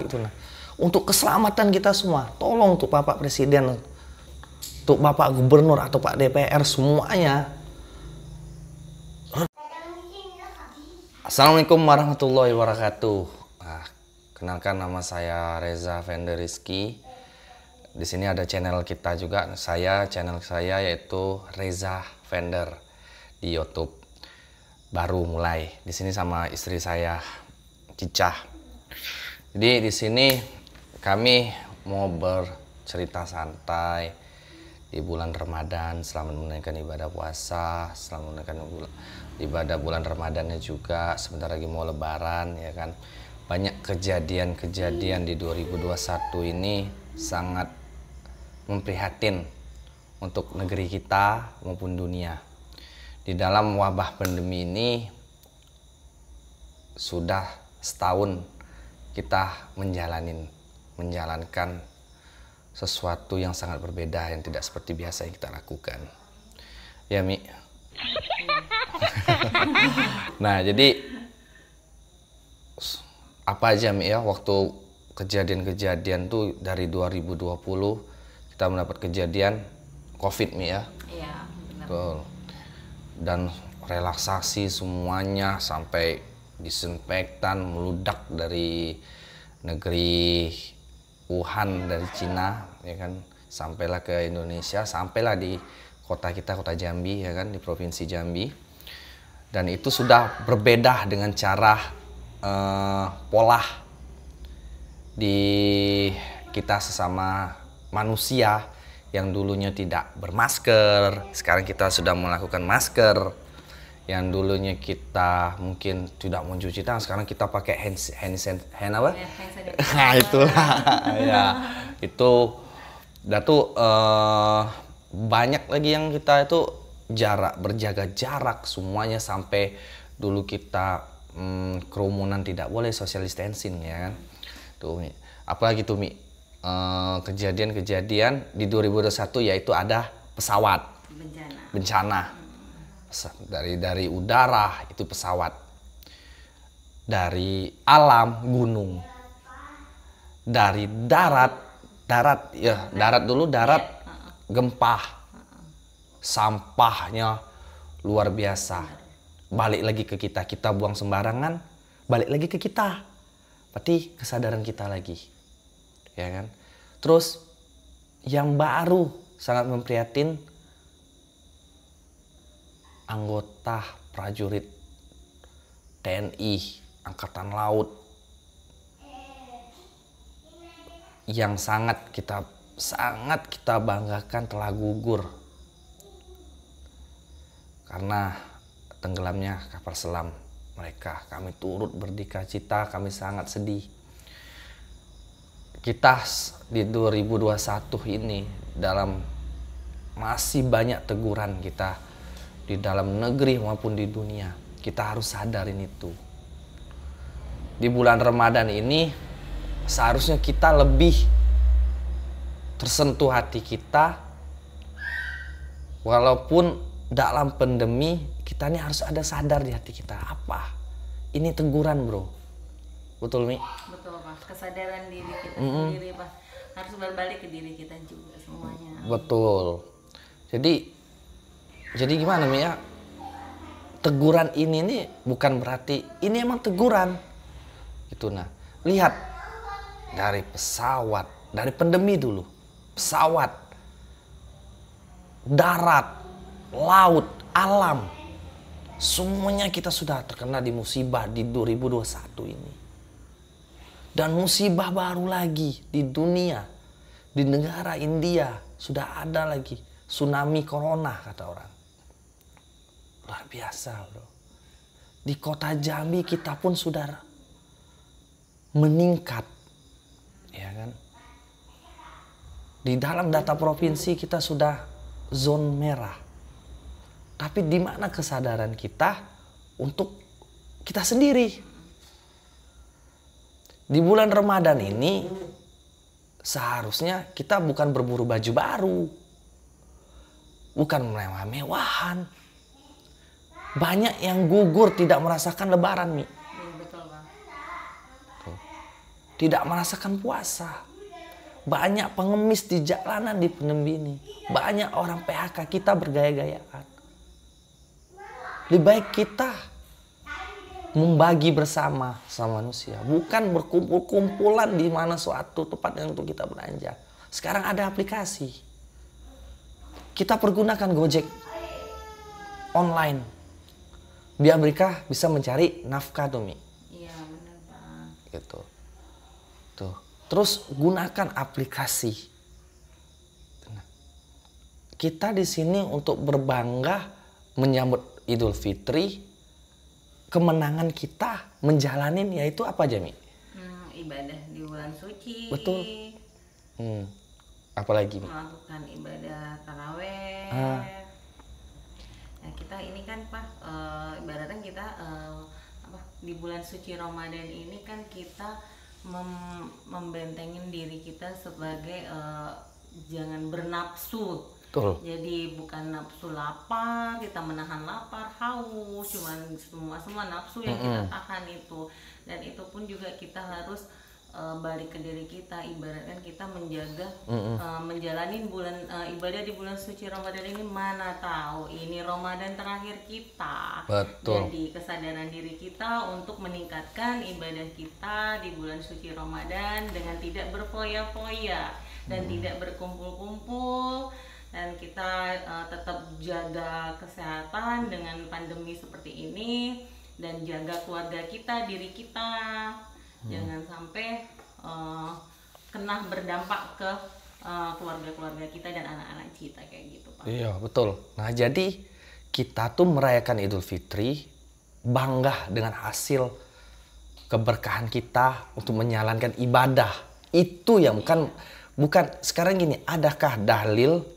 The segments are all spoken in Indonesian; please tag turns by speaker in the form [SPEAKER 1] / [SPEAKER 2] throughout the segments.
[SPEAKER 1] gitu nah. Untuk keselamatan kita semua, tolong untuk Bapak Presiden, untuk Bapak Gubernur atau Pak DPR semuanya. Assalamualaikum warahmatullahi wabarakatuh. Kenalkan, nama saya Reza Fender Rizky. Di sini ada channel kita juga, channel saya yaitu Reza Fender di YouTube. Baru mulai di sini sama istri saya, Cicah. Jadi di sini kami mau bercerita santai di bulan Ramadan, selama menunaikan ibadah puasa, selama menunaikan ibadah bulan Ramadannya juga, sebentar lagi mau Lebaran, ya kan. Banyak kejadian-kejadian di 2021 ini sangat memprihatin untuk negeri kita maupun dunia. Di dalam wabah pandemi ini sudah setahun kita menjalankan sesuatu yang sangat berbeda, yang tidak seperti biasa yang kita lakukan. Ya, Mi. Nah, jadi apa aja, Mi, ya, waktu kejadian-kejadian tuh dari 2020 kita mendapat kejadian COVID, Mi, ya.
[SPEAKER 2] Iya, benar.
[SPEAKER 1] Tuh. Dan relaksasi semuanya sampai disinfektan meludak dari negeri Wuhan dari Cina, ya kan, sampailah ke Indonesia, sampailah di kota kita, kota Jambi, ya kan, di provinsi Jambi. Dan itu sudah berbeda dengan cara pola di kita sesama manusia yang dulunya tidak bermasker, sekarang kita sudah melakukan masker. Yang dulunya kita mungkin tidak mencuci tangan, sekarang kita pakai hand apa? Nah, itulah. Ya, itu dah tuh banyak lagi yang kita itu berjaga jarak semuanya, sampai dulu kita kerumunan tidak boleh, social distancing, ya kan. Tuh, Mi. Apalagi tuh, Mi, kejadian-kejadian di 2021 yaitu ada pesawat bencana. Dari udara itu pesawat, dari alam gunung, dari darat gempa, sampahnya luar biasa. Balik lagi ke kita buang sembarangan, balik lagi ke kita, berarti kesadaran kita lagi, ya kan. Terus yang baru sangat memprihatin, anggota prajurit TNI Angkatan Laut yang sangat kita banggakan telah gugur karena tenggelamnya kapal selam mereka. Kami turut berdukacita, kami sangat sedih. Kita di 2021 ini dalam masih banyak teguran kita di dalam negeri maupun di dunia. Kita harus sadarin itu. Di bulan Ramadan ini seharusnya kita lebih tersentuh hati kita. Walaupun dalam pandemi, kita ini harus ada sadar di hati kita. Apa? Ini teguran, bro. Betul, Mi?
[SPEAKER 2] Betul, Pak. Kesadaran diri kita sendiri, Pak. Harus berbalik ke diri kita juga semuanya.
[SPEAKER 1] Betul. Jadi gimana, Mi, ya? Teguran ini nih bukan berarti ini emang teguran. Gitu, nah. Lihat dari pesawat, dari pandemi dulu. Pesawat, darat, laut, alam. Semuanya kita sudah terkena di musibah di 2021 ini. Dan musibah baru lagi di dunia. Di negara India sudah ada lagi tsunami corona, kata orang. Luar biasa, bro. Di kota Jambi kita pun sudah meningkat, ya kan. Di dalam data provinsi kita sudah zona merah. Tapi di mana kesadaran kita untuk kita sendiri? Di bulan Ramadan ini seharusnya kita bukan berburu baju baru, bukan mewah-mewahan. Banyak yang gugur tidak merasakan Lebaran, Mi.
[SPEAKER 2] Betul, Bang.
[SPEAKER 1] tidak merasakan puasa. Banyak pengemis di jalanan di pandemi ini. Banyak orang PHK, kita bergaya-gayaan. Lebih baik kita membagi bersama sama manusia, bukan berkumpul-kumpulan di mana suatu tempat yang untuk kita belanja. Sekarang ada aplikasi, kita pergunakan Gojek online, biar mereka bisa mencari nafkah tuh, Mi.
[SPEAKER 2] Iya benar Pak.
[SPEAKER 1] Gitu. Tuh. Terus gunakan aplikasi. Kita di sini untuk berbangga menyambut Idul Fitri. Kemenangan kita menjalanin yaitu apa aja, Mi?
[SPEAKER 2] Ibadah di bulan suci.
[SPEAKER 1] Betul. Apalagi, Mi?
[SPEAKER 2] Melakukan ibadah taraweh. Nah, kita ini kan Pak, ibaratnya kita di bulan suci Ramadan ini kan kita membentengin diri kita sebagai jangan bernafsu.
[SPEAKER 1] Betul.
[SPEAKER 2] Jadi bukan nafsu lapar, kita menahan lapar, haus, cuman semua nafsu yang kita tahan itu. Dan itu pun juga kita harus balik ke diri kita, ibaratkan kita menjaga menjalani bulan ibadah di bulan suci Ramadan ini, mana tahu ini Ramadan terakhir kita.
[SPEAKER 1] Betul.
[SPEAKER 2] Jadi kesadaran diri kita untuk meningkatkan ibadah kita di bulan suci Ramadan dengan tidak berfoya-foya dan tidak berkumpul-kumpul. Dan kita tetap jaga kesehatan dengan pandemi seperti ini, dan jaga keluarga kita, diri kita, jangan sampai kena berdampak ke keluarga-keluarga kita dan anak-anak kita kayak gitu Pak.
[SPEAKER 1] Iya betul. Nah jadi kita tuh merayakan Idul Fitri bangga dengan hasil keberkahan kita untuk menjalankan ibadah. Itu yang bukan sekarang gini, adakah dalil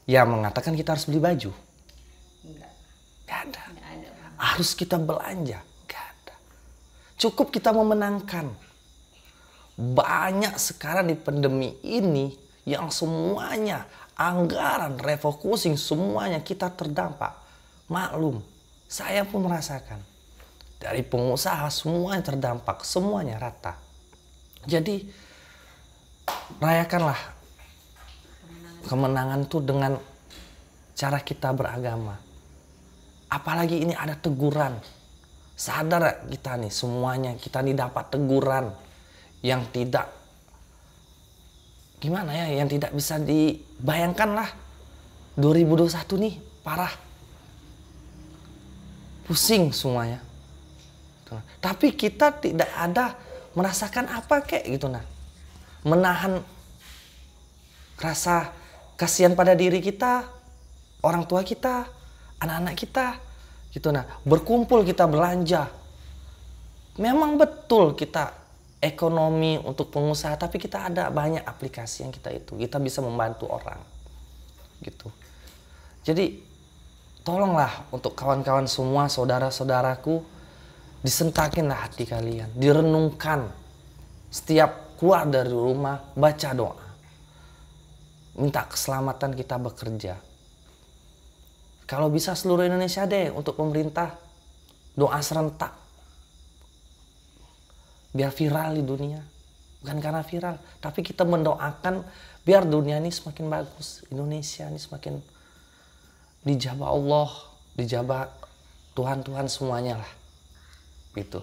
[SPEAKER 1] yang mengatakan kita harus beli baju?
[SPEAKER 2] Enggak.
[SPEAKER 1] Gak ada.
[SPEAKER 2] Enggak ada Pak.
[SPEAKER 1] Harus kita belanja? Gak ada. Cukup kita memenangkan. Banyak sekarang di pandemi ini yang semuanya anggaran, refocusing, semuanya kita terdampak. Maklum, saya pun merasakan. Dari pengusaha semuanya terdampak, semuanya rata. Jadi rayakanlah kemenangan tuh dengan cara kita beragama. Apalagi ini ada teguran. Sadar kita nih semuanya, kita nih dapat teguran yang tidak gimana ya, yang tidak bisa dibayangkan lah. 2021 nih parah. Pusing semuanya. Tapi kita tidak ada merasakan apa kayak gitu nah. Menahan rasa kasihan pada diri kita, orang tua kita, anak-anak kita, gitu nah. Berkumpul kita belanja. Memang betul kita ekonomi untuk pengusaha, tapi kita ada banyak aplikasi yang kita bisa membantu orang, gitu. Jadi tolonglah untuk kawan-kawan semua, saudara-saudaraku, disentakinlah hati kalian, direnungkan. Setiap keluar dari rumah, baca doa. Minta keselamatan kita bekerja. Kalau bisa seluruh Indonesia deh untuk pemerintah doa serentak. Biar viral di dunia. Bukan karena viral, tapi kita mendoakan biar dunia ini semakin bagus. Indonesia ini semakin dijabah Allah, dijabah Tuhan-Tuhan semuanya lah. Gitu.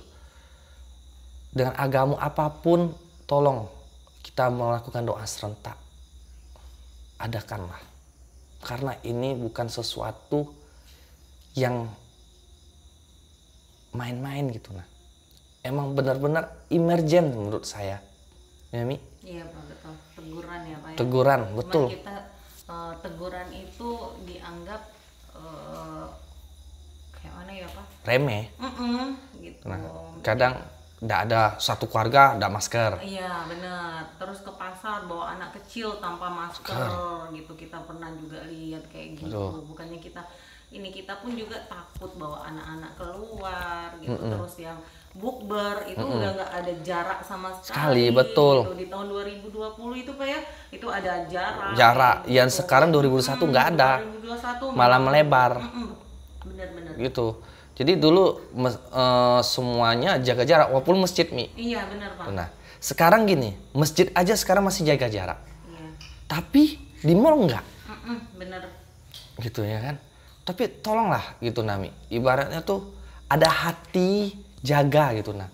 [SPEAKER 1] Dengan agama apapun, tolong kita melakukan doa serentak. Adakanlah, karena ini bukan sesuatu yang main-main gitu nah. Emang benar-benar emergen menurut saya, ya Mi?
[SPEAKER 2] Iya Pak, betul. Teguran ya Pak ya.
[SPEAKER 1] Teguran, betul.
[SPEAKER 2] Cuman kita teguran itu dianggap kayak mana ya Pak?
[SPEAKER 1] Remeh.
[SPEAKER 2] Gitu.
[SPEAKER 1] Nah, kadang tidak ada satu keluarga tidak masker.
[SPEAKER 2] Iya benar. Terus ke pasar bawa anak kecil tanpa masker gitu, kita pernah juga lihat kayak gitu.
[SPEAKER 1] Betul.
[SPEAKER 2] Bukannya kita pun juga takut bawa anak-anak keluar gitu. Terus yang bukber itu udah nggak ada jarak sama sekali.
[SPEAKER 1] Betul.
[SPEAKER 2] Gitu. Di tahun 2020 itu Pak ya, itu ada jarak.
[SPEAKER 1] Gitu. Yang sekarang 2021 nggak ada.
[SPEAKER 2] 2021
[SPEAKER 1] malah melebar.
[SPEAKER 2] Benar-benar.
[SPEAKER 1] Gitu. Jadi dulu semuanya jaga jarak walaupun masjid Mi.
[SPEAKER 2] Iya benar Pak.
[SPEAKER 1] Nah, Sekarang gini, masjid aja sekarang masih jaga jarak.
[SPEAKER 2] Iya.
[SPEAKER 1] Tapi di mall enggak.
[SPEAKER 2] Bener.
[SPEAKER 1] Gitu ya kan. Tapi tolonglah gitu Nami. Ibaratnya tuh ada hati jaga gitu nah.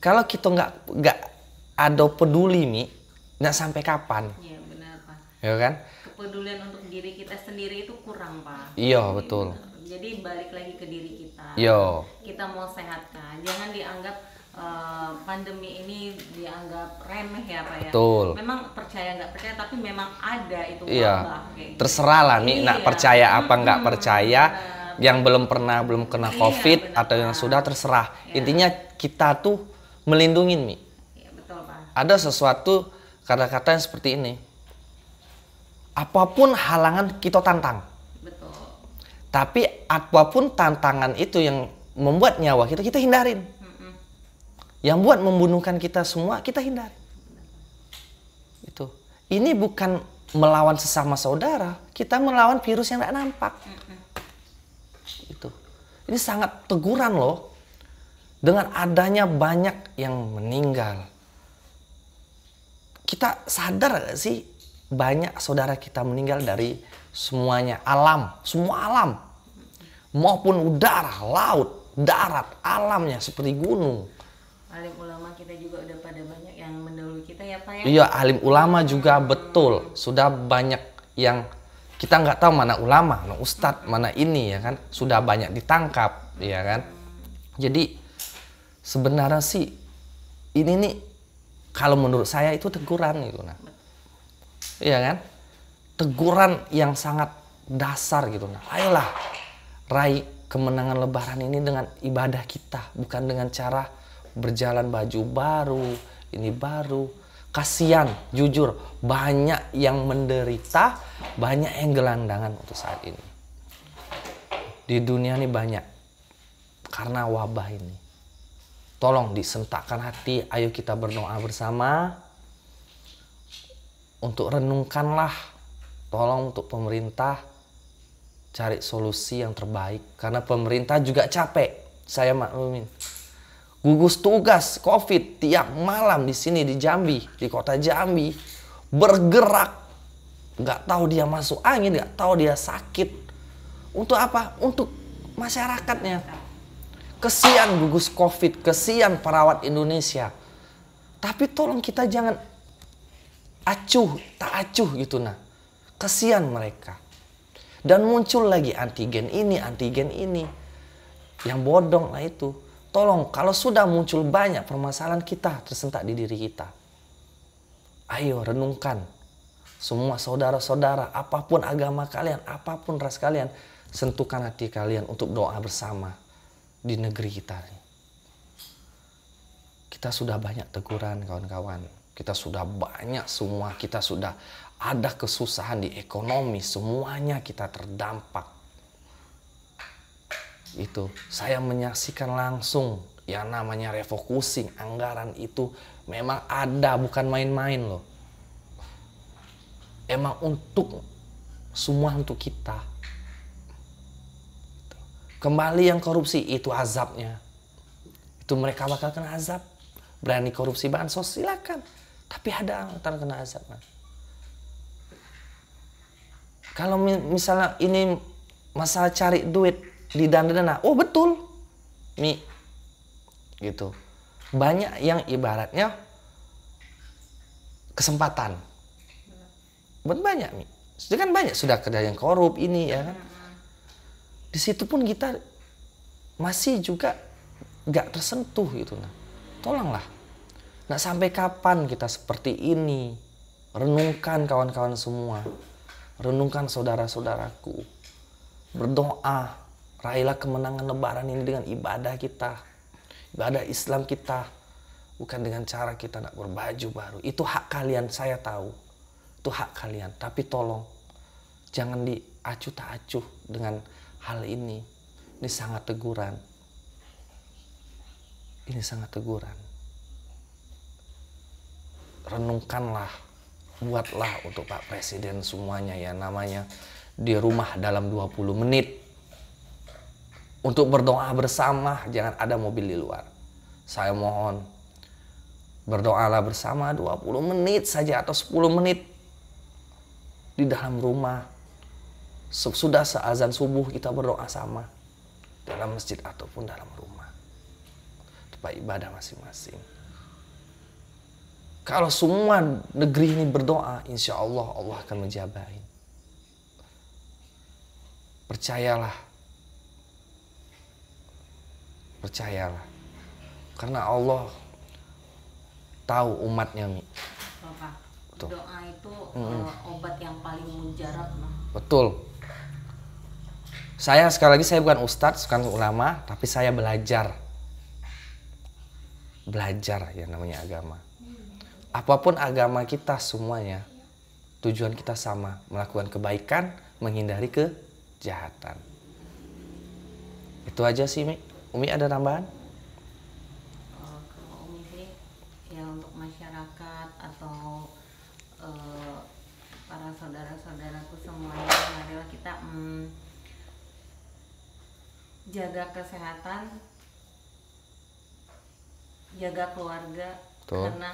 [SPEAKER 1] Kalau kita nggak ada peduli Mi, nggak sampai kapan.
[SPEAKER 2] Iya benar Pak.
[SPEAKER 1] Ya kan?
[SPEAKER 2] Kepedulian untuk diri kita sendiri itu kurang Pak.
[SPEAKER 1] Iya betul.
[SPEAKER 2] Jadi balik lagi ke diri kita.
[SPEAKER 1] Iya.
[SPEAKER 2] Kita mau sehat kan. Jangan dianggap pandemi ini dianggap remeh ya Pak ya.
[SPEAKER 1] Betul.
[SPEAKER 2] Memang percaya nggak percaya tapi memang ada itu
[SPEAKER 1] Iya.
[SPEAKER 2] wabah kayak gitu.
[SPEAKER 1] Terserah lah Mi, nak
[SPEAKER 2] Iya.
[SPEAKER 1] percaya apa nggak percaya.
[SPEAKER 2] Benar.
[SPEAKER 1] Yang belum kena
[SPEAKER 2] Iya,
[SPEAKER 1] COVID
[SPEAKER 2] benar,
[SPEAKER 1] atau yang
[SPEAKER 2] Pak.
[SPEAKER 1] sudah terserah.
[SPEAKER 2] Iya.
[SPEAKER 1] Intinya kita tuh melindungi Mi.
[SPEAKER 2] Iya betul Pak.
[SPEAKER 1] Ada sesuatu kata-kata yang seperti ini. Apapun halangan kita tantang.
[SPEAKER 2] Betul.
[SPEAKER 1] Tapi apapun tantangan itu yang membuat nyawa kita hindarin. Yang buat membunuhkan kita semua kita hindari. Itu. Ini bukan melawan sesama saudara, kita melawan virus yang tidak nampak. Itu. Ini sangat teguran loh. Dengan adanya banyak yang meninggal. Kita sadar gak sih banyak saudara kita meninggal dari semuanya alam, semua alam. Maupun udara, laut, darat, alamnya seperti gunung.
[SPEAKER 2] Alim ulama kita juga udah pada banyak yang mendahului kita ya Pak ya.
[SPEAKER 1] Iya, alim ulama juga betul. Sudah banyak yang kita nggak tahu mana ulama, mana ustadz, mana ini ya kan. Sudah banyak ditangkap, ya kan. Jadi sebenarnya sih ini nih kalau menurut saya itu teguran gitu nah. Iya kan? Teguran yang sangat dasar gitu nah. Ayolah raih kemenangan lebaran ini dengan ibadah kita, bukan dengan cara berjalan baju baru, ini baru. Kasihan, jujur, banyak yang menderita, banyak yang gelandangan untuk saat ini. Di dunia ini banyak, karena wabah ini. Tolong disentakkan hati, ayo kita berdoa bersama. Untuk renungkanlah, tolong untuk pemerintah, cari solusi yang terbaik. Karena pemerintah juga capek, saya maklumin. Gugus tugas COVID tiap malam di sini di Jambi, di kota Jambi bergerak, nggak tahu dia masuk angin, nggak tahu dia sakit. Untuk apa? Untuk masyarakatnya. Kesian gugus COVID, kesian perawat Indonesia. Tapi tolong kita jangan tak acuh gitu nah. Kesian mereka. Dan muncul lagi antigen ini. Yang bodong lah itu. Tolong, kalau sudah muncul banyak permasalahan kita tersentak di diri kita. Ayo renungkan. Semua saudara-saudara, apapun agama kalian, apapun ras kalian, sentuhkan hati kalian untuk doa bersama di negeri kita. Kita sudah banyak teguran kawan-kawan. Kita sudah banyak semua, kita sudah ada kesusahan di ekonomi, semuanya kita terdampak. Itu saya menyaksikan langsung yang namanya refocusing anggaran itu memang ada, bukan main-main loh. Emang untuk semua untuk kita. Kembali yang korupsi itu azabnya. Itu mereka bakal kena azab. Berani korupsi bansos silakan. Tapi ada antara kena azab. Kalau misalnya ini masalah cari duit di dana, oh betul Mi, gitu. Banyak yang ibaratnya kesempatan, banyak Mi. Sudah kan banyak sudah kerja yang korup ini ya kan. Di situ pun kita masih juga nggak tersentuh gitu nah. Tolonglah, nggak sampai kapan kita seperti ini. Renungkan kawan-kawan semua, renungkan saudara-saudaraku, berdoa. Raihlah kemenangan lebaran ini dengan ibadah kita. Ibadah Islam kita. Bukan dengan cara kita nak berbaju baru. Itu hak kalian, saya tahu. Itu hak kalian. Tapi tolong, jangan diacuh tak acuh dengan hal ini. Ini sangat teguran. Ini sangat teguran. Renungkanlah. Buatlah untuk Pak Presiden semuanya ya namanya. Di rumah dalam 20 menit. Untuk berdoa bersama, jangan ada mobil di luar. Saya mohon, Berdoalah bersama 20 menit saja atau 10 menit di dalam rumah. Sudah seazan subuh kita berdoa sama dalam masjid ataupun dalam rumah, tempat ibadah masing-masing. Kalau semua negeri ini berdoa, insya Allah Allah akan menjabahin. Percayalah, percayalah, karena Allah tahu umatnya, Mi.
[SPEAKER 2] Bapak,
[SPEAKER 1] Betul.
[SPEAKER 2] doa itu obat yang paling mujarab, nah.
[SPEAKER 1] Betul. Saya sekali lagi, saya bukan ustadz, bukan ulama, tapi saya belajar. Belajar ya namanya agama. Apapun agama kita semuanya, tujuan kita sama, melakukan kebaikan, menghindari kejahatan. Itu aja sih, Mi. Umi ada tambahan?
[SPEAKER 2] Kalau Umi sih, ya untuk masyarakat atau para saudara-saudaraku semuanya, marilah kita jaga kesehatan, jaga keluarga.
[SPEAKER 1] Betul.
[SPEAKER 2] Karena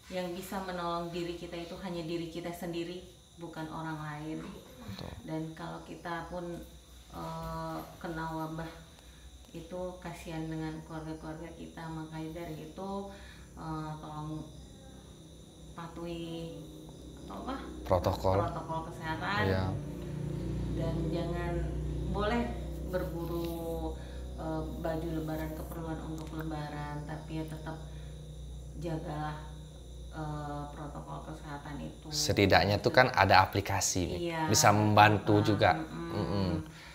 [SPEAKER 2] yang bisa menolong diri kita itu hanya diri kita sendiri, bukan orang lain.
[SPEAKER 1] Betul.
[SPEAKER 2] Dan kalau kita pun kena wabah itu kasihan dengan keluarga-keluarga kita, makanya dari itu tolong patuhi
[SPEAKER 1] Protokol.
[SPEAKER 2] kesehatan.
[SPEAKER 1] Iya.
[SPEAKER 2] Dan jangan boleh berburu baju lebaran, keperluan untuk lebaran, tapi ya tetap jagalah protokol kesehatan itu.
[SPEAKER 1] Setidaknya tuh kan ada aplikasi, Mi.
[SPEAKER 2] Iya,
[SPEAKER 1] Bisa membantu juga.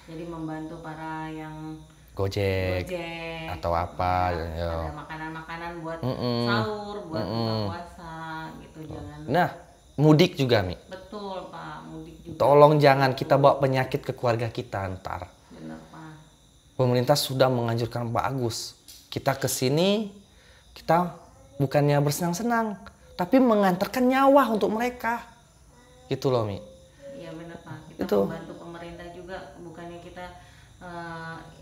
[SPEAKER 2] Jadi membantu para yang
[SPEAKER 1] Gojek atau apa,
[SPEAKER 2] ada makanan-makanan buat sahur, buat buka puasa gitu. Jangan.
[SPEAKER 1] Nah, mudik juga, Mi.
[SPEAKER 2] Betul, Pak, mudik juga.
[SPEAKER 1] Tolong jangan kita bawa penyakit ke keluarga kita ntar.
[SPEAKER 2] Bener, Pak.
[SPEAKER 1] Pemerintah sudah menganjurkan Pak Agus. Kita ke sini, kita bukannya bersenang-senang, tapi mengantarkan nyawa untuk mereka. Gitu loh, Mi.
[SPEAKER 2] Iya bener, Pak. Kita
[SPEAKER 1] Itu.
[SPEAKER 2] membantu pemerintah juga, bukannya kita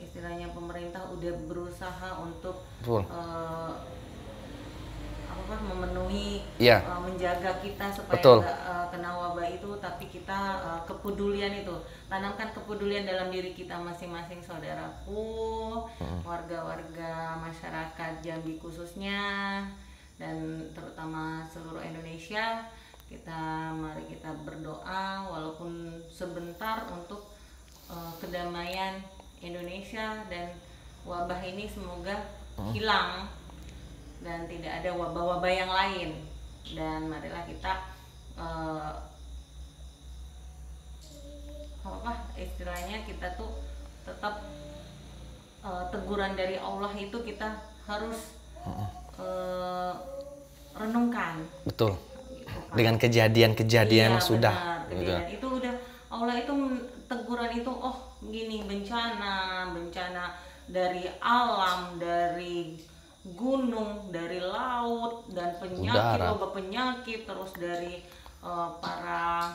[SPEAKER 2] istilahnya pemerintah udah berusaha untuk
[SPEAKER 1] Betul.
[SPEAKER 2] memenuhi,
[SPEAKER 1] Iya.
[SPEAKER 2] menjaga kita supaya
[SPEAKER 1] Betul.
[SPEAKER 2] nggak kena wabah itu, tapi kita kepedulian itu, tanamkan kepedulian dalam diri kita masing-masing, saudaraku, warga-warga masyarakat Jambi khususnya, dan terutama seluruh Indonesia. Mari kita berdoa walaupun sebentar untuk kedamaian Indonesia, dan wabah ini semoga hilang dan tidak ada wabah-wabah yang lain. Dan marilah kita istilahnya kita tuh tetap teguran dari Allah itu kita harus renungkan.
[SPEAKER 1] Betul.
[SPEAKER 2] Gitu, Pak.
[SPEAKER 1] Dengan kejadian-kejadian yang sudah.
[SPEAKER 2] Benar,
[SPEAKER 1] Gitu.
[SPEAKER 2] kejadian itu udah Allah itu teguran itu, oh gini, bencana dari alam, dari gunung, dari laut, dan penyakit,
[SPEAKER 1] Udara.
[SPEAKER 2] wabah penyakit, terus dari para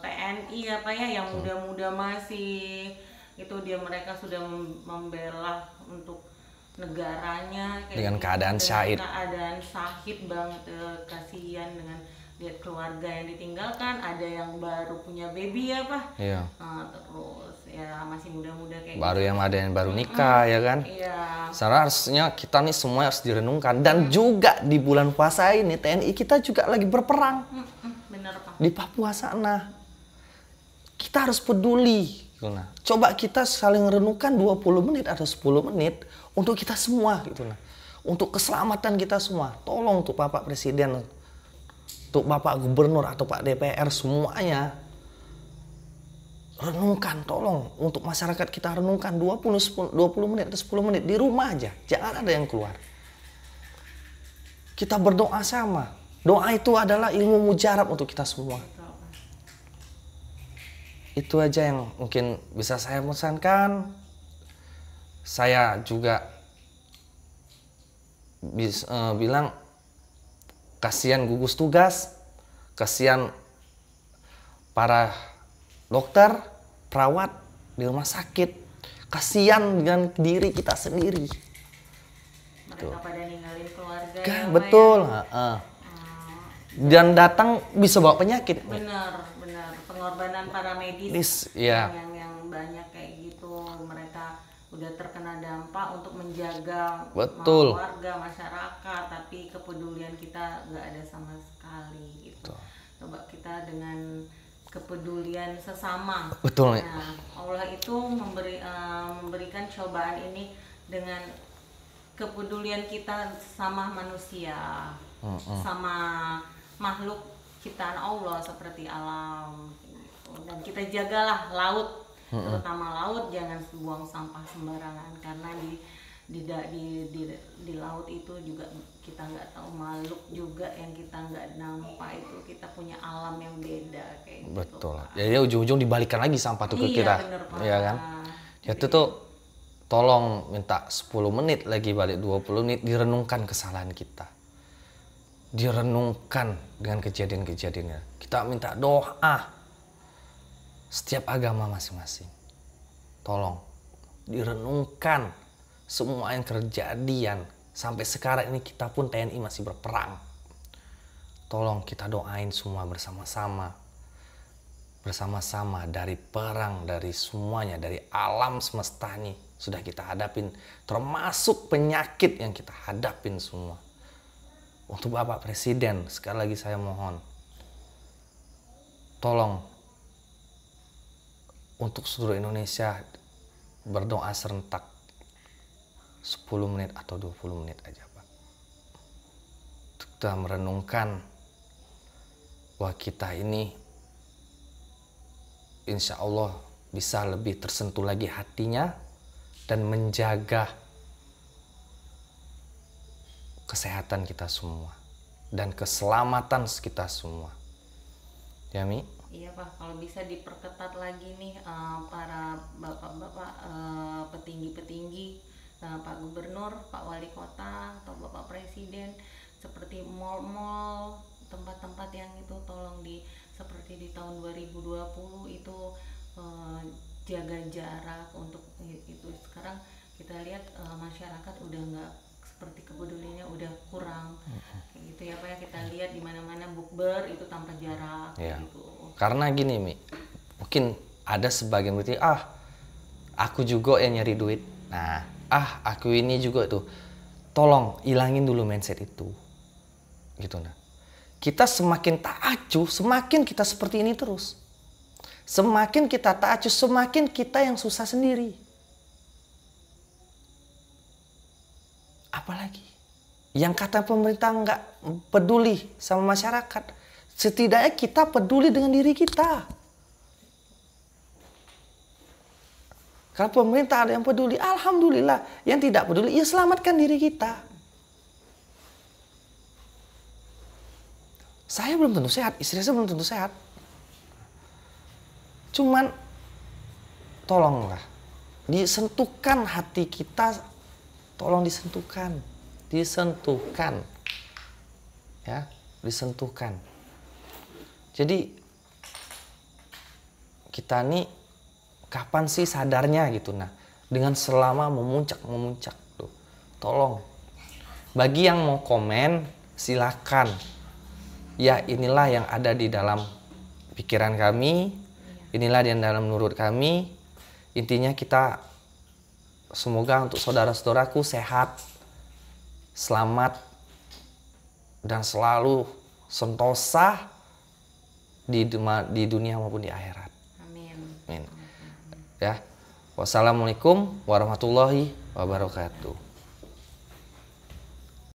[SPEAKER 2] TNI apa ya yang muda-muda masih itu, mereka sudah membela untuk negaranya kayak
[SPEAKER 1] Dengan
[SPEAKER 2] gitu.
[SPEAKER 1] keadaan
[SPEAKER 2] Dengan
[SPEAKER 1] syahid.
[SPEAKER 2] keadaan syahid banget, kasihan dengan lihat keluarga yang ditinggalkan, ada yang baru punya baby ya Pak.
[SPEAKER 1] Iya.
[SPEAKER 2] Terus ya masih muda-muda kayak
[SPEAKER 1] Baru
[SPEAKER 2] gitu.
[SPEAKER 1] yang ada yang baru nikah ya kan.
[SPEAKER 2] Iya.
[SPEAKER 1] Seharusnya kita nih semua harus direnungkan, dan juga di bulan puasa ini TNI kita juga lagi berperang
[SPEAKER 2] Bener Pak.
[SPEAKER 1] di Papua sana. Kita harus peduli. Nah, coba kita saling renungkan 20 menit atau 10 menit untuk kita semua gitu nah. Untuk keselamatan kita semua. Tolong untuk Bapak Presiden, untuk Bapak Gubernur atau Pak DPR semuanya. Renungkan, tolong untuk masyarakat kita renungkan 20 menit atau 10 menit di rumah aja. Jangan ada yang keluar. Kita berdoa sama. Doa itu adalah ilmu mujarab untuk kita semua. Itu aja yang mungkin bisa saya pesankan. Saya juga bilang kasihan gugus tugas, kasihan para dokter, perawat di rumah sakit, kasihan dengan diri kita sendiri.
[SPEAKER 2] mereka pada ninggalin keluarga.
[SPEAKER 1] Betul.
[SPEAKER 2] Ya.
[SPEAKER 1] Dan datang bisa bawa penyakit.
[SPEAKER 2] Benar. Pengorbanan para medis
[SPEAKER 1] ya.
[SPEAKER 2] yang banyak kayak gitu. Mereka udah terkena dampak untuk menjaga warga masyarakat, tapi kepedulian kita nggak ada sama sekali gitu. Coba kita dengan kepedulian sesama.
[SPEAKER 1] Betul.
[SPEAKER 2] Nah, Allah itu memberikan cobaan ini dengan kepedulian kita sama manusia, sama makhluk ciptaan Allah seperti alam gitu. Dan kita jagalah laut, terutama laut, jangan buang sampah sembarangan, karena di laut itu juga kita nggak tahu, makhluk juga yang kita nggak nampak, itu kita punya alam yang beda kayak gitu.
[SPEAKER 1] Betul. Jadi ujung-ujung dibalikan lagi sampah tuh ke kita. Iya kan? Ya itu tuh tolong minta 10 menit lagi balik 20 menit direnungkan kesalahan kita. Direnungkan dengan kejadian-kejadiannya. Kita minta doa. Setiap agama masing-masing. Tolong direnungkan semua yang kejadian. Sampai sekarang ini kita pun TNI masih berperang. Tolong kita doain semua bersama-sama. Bersama-sama dari perang, dari semuanya, dari alam semesta ini sudah kita hadapin. Termasuk penyakit yang kita hadapin semua. Untuk Bapak Presiden, sekali lagi saya mohon. Tolong untuk seluruh Indonesia berdoa serentak 10 menit atau 20 menit aja, Pak. Kita merenungkan bahwa kita ini insya Allah bisa lebih tersentuh lagi hatinya dan menjaga kesehatan kita semua dan keselamatan kita semua. Ya, Mi?
[SPEAKER 2] Iya, Pak, kalau bisa diperketat lagi nih para bapak-bapak petinggi-petinggi, Pak Gubernur, Pak Wali Kota, atau Bapak Presiden, seperti mal-mal, tempat-tempat yang itu tolong seperti di tahun 2020 itu jaga jarak untuk itu. Sekarang kita lihat masyarakat udah nggak seperti kepeduliannya, udah kurang kayak gitu ya, Pak ya. Kita lihat di mana-mana bukber itu tanpa jarak
[SPEAKER 1] ya.
[SPEAKER 2] gitu.
[SPEAKER 1] Karena gini, Mi, mungkin ada sebagian berarti aku juga yang nyari duit. Nah, aku ini juga tuh. Tolong ilangin dulu mindset itu. Gitu nah. Kita semakin tak acuh, semakin kita seperti ini terus. Semakin kita tak acuh, semakin kita yang susah sendiri. Apalagi yang kata pemerintah nggak peduli sama masyarakat. Setidaknya kita peduli dengan diri kita. Kalau pemerintah ada yang peduli, alhamdulillah. Yang tidak peduli, ya selamatkan diri kita. Saya belum tentu sehat, istri saya belum tentu sehat. Cuman tolonglah disentuhkan hati kita, tolong disentuhkan, ya, disentuhkan. Jadi kita nih kapan sih sadarnya gitu, nah dengan selama memuncak tuh, tolong. Bagi yang mau komen silakan. Ya inilah yang ada di dalam pikiran kami, inilah yang dalam menurut kami. Intinya kita semoga untuk saudara-saudaraku sehat, selamat, dan selalu sentosa di dunia maupun di akhirat. Amin. Ya. Wassalamualaikum warahmatullahi wabarakatuh.